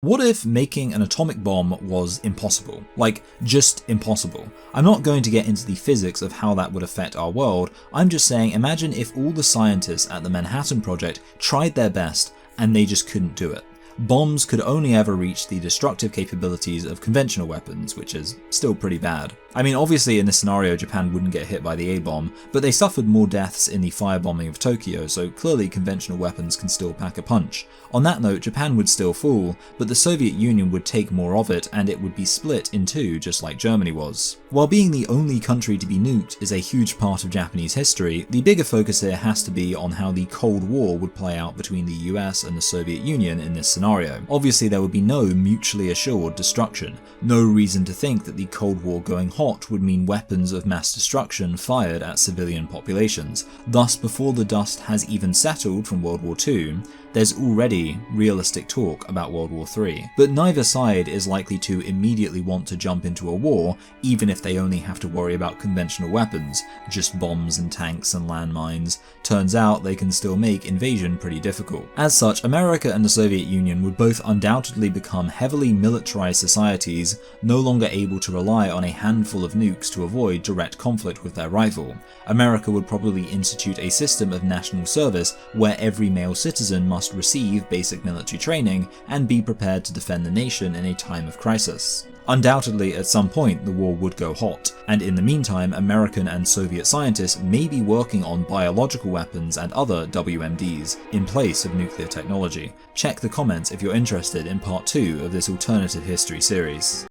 What if making an atomic bomb was impossible? Like, just impossible. I'm not going to get into the physics of how that would affect our world, I'm just saying imagine if all the scientists at the Manhattan Project tried their best and they just couldn't do it. Bombs could only ever reach the destructive capabilities of conventional weapons, which is still pretty bad. I mean, obviously in this scenario Japan wouldn't get hit by the A-bomb, but they suffered more deaths in the firebombing of Tokyo, so clearly conventional weapons can still pack a punch. On that note, Japan would still fall, but the Soviet Union would take more of it and it would be split in two just like Germany was. While being the only country to be nuked is a huge part of Japanese history, the bigger focus here has to be on how the Cold War would play out between the US and the Soviet Union in this scenario. Obviously there would be no mutually assured destruction, no reason to think that the Cold War going hot would mean weapons of mass destruction fired at civilian populations. Thus, before the dust has even settled from World War II, there's already realistic talk about World War III. But neither side is likely to immediately want to jump into a war, even if they only have to worry about conventional weapons, just bombs and tanks and landmines. Turns out they can still make invasion pretty difficult. As such, America and the Soviet Union would both undoubtedly become heavily militarized societies, no longer able to rely on a handful of nukes to avoid direct conflict with their rival. America would probably institute a system of national service where every male citizen must receive basic military training and be prepared to defend the nation in a time of crisis. Undoubtedly, at some point the war would go hot, and in the meantime American and Soviet scientists may be working on biological weapons and other WMDs in place of nuclear technology. Check the comments if you're interested in part 2 of this alternative history series.